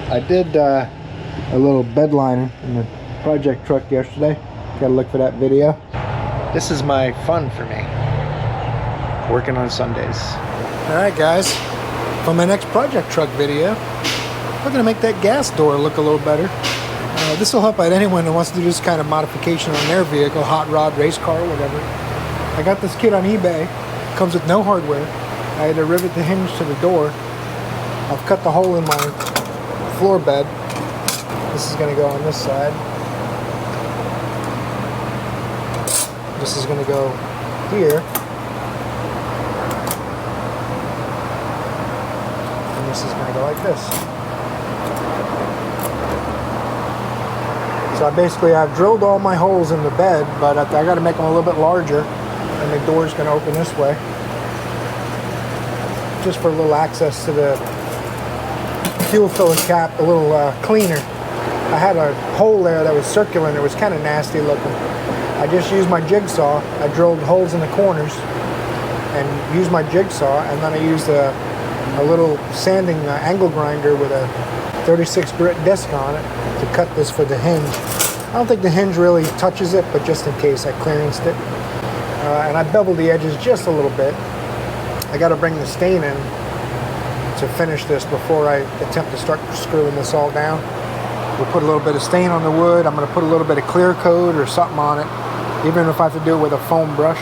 I did a little bed liner in the project truck yesterday. Gotta look for that video. This is my fun for me, working on Sundays. Alright guys, for my next project truck video, we're gonna make that gas door look a little better. This will help out anyone that wants to do this kind of modification on their vehicle, hot rod, race car, whatever. I got this kit on eBay, comes with no hardware. I had to rivet the hinge to the door. I've cut the hole in my floor bed. This is going to go on this side. This is going to go here. And this is going to go like this. So I've drilled all my holes in the bed, but I got to make them a little bit larger, and the door's going to open this way, just for a little access to the fuel filler cap, a little cleaner. I had a hole there that was circular and it was kind of nasty looking. I just used my jigsaw. I drilled holes in the corners and used my jigsaw, and then I used a little sanding angle grinder with a 36 grit disc on it to cut this for the hinge. I don't think the hinge really touches it, but just in case I clearanced it. And I beveled the edges just a little bit. I got to bring the stain in to finish this before I attempt to start screwing this all down. We'll put a little bit of stain on the wood. I'm going to put a little bit of clear coat or something on it, even if I have to do it with a foam brush,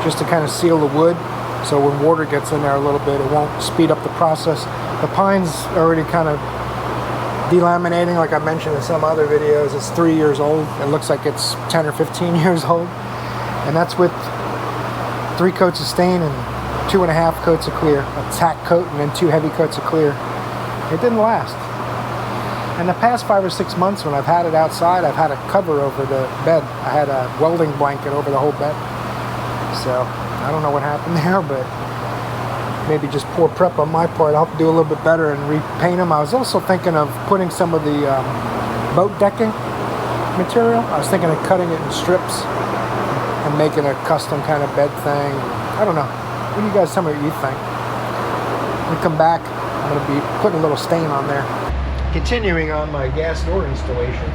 just to kind of seal the wood, so when water gets in there a little bit, it won't speed up the process. The pine's already kind of delaminating, like I mentioned in some other videos. It's 3 years old. It looks like it's 10 or 15 years old, and that's with 3 coats of stain and 2.5 coats of clear, a tack coat and then 2 heavy coats of clear. It didn't last. In the past 5 or 6 months when I've had it outside, I've had a cover over the bed. I had a welding blanket over the whole bed. So I don't know what happened there, but maybe just poor prep on my part. I'll have to do a little bit better and repaint them. I was also thinking of putting some of the boat decking material. I was thinking of cutting it in strips and making a custom kind of bed thing. I don't know. What do you guys tell me what you think? When we come back, I'm going to be putting a little stain on there. Continuing on my gas door installation,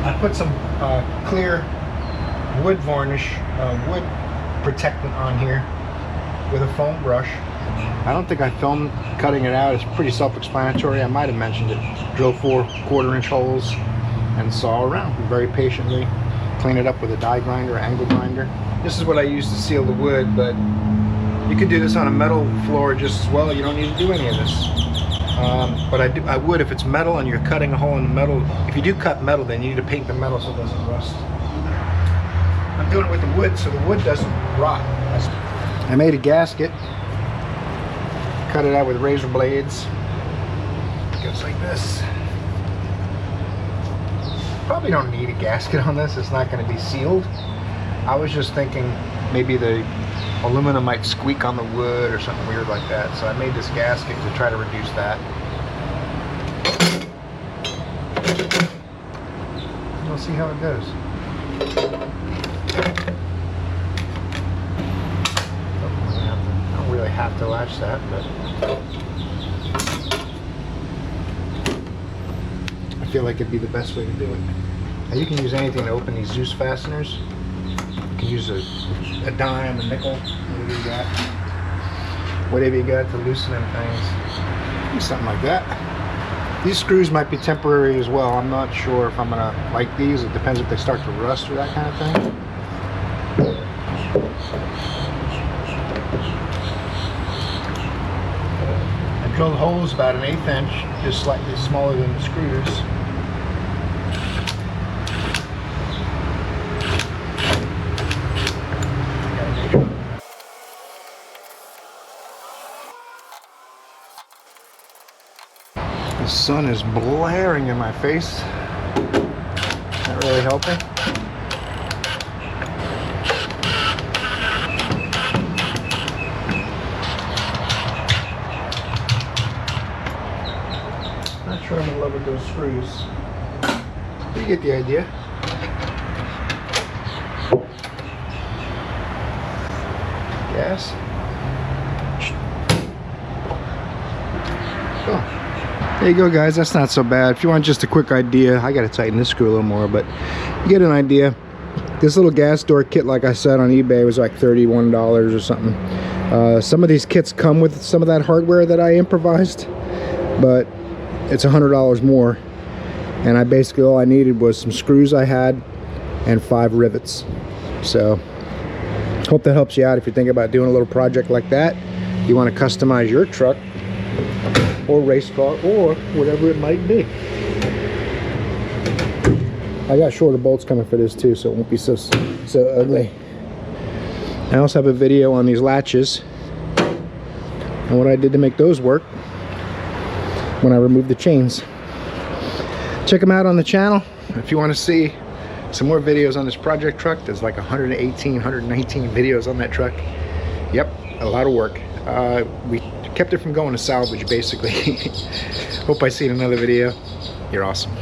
I put some clear wood varnish, wood protectant on here with a foam brush. I don't think I filmed cutting it out. It's pretty self-explanatory. I might have mentioned it. Drill 4 1/4-inch holes and saw around very patiently. Clean it up with a die grinder or angle grinder. This is what I use to seal the wood, but you could do this on a metal floor just as well. You don't need to do any of this. But I would if it's metal and you're cutting a hole in the metal. If you do cut metal, then you need to paint the metal so it doesn't rust. I'm doing it with the wood so the wood doesn't rot. I made a gasket, cut it out with razor blades. It goes like this. Probably don't need a gasket on this. It's not going to be sealed. I was just thinking maybe the aluminum might squeak on the wood or something weird like that. So I made this gasket to try to reduce that. We'll see how it goes. I don't really have to latch that, but I feel like it'd be the best way to do it. Now you can use anything to open these Zeus fasteners. You can use a dime, a nickel, whatever you got. Whatever you got to loosen them things. Something like that. These screws might be temporary as well. I'm not sure if I'm gonna like these. It depends if they start to rust or that kind of thing. I drilled holes about an 1/8 inch, just slightly smaller than the screws. The sun is blaring in my face. Not really helping. Not sure I'm in love with those screws. You get the idea. Gas. Oh. There you go, guys. That's not so bad. If you want just a quick idea, I gotta tighten this screw a little more, but you get an idea. This little gas door kit, like I said, on eBay was like $31 or something. Some of these kits come with some of that hardware that I improvised, but it's $100 more. And I basically, all I needed was some screws I had and 5 rivets. So hope that helps you out if you're thinking about doing a little project like that. You want to customize your truck or race car or whatever it might be. I got shorter bolts coming for this too, so it won't be so ugly. I also have a video on these latches and what I did to make those work when I removed the chains. Check them out on the channel if you want to see some more videos on this project truck. There's like 118, 119 videos on that truck. Yep, a lot of work. We kept it from going to salvage, basically. Hope I see in another video. You're awesome.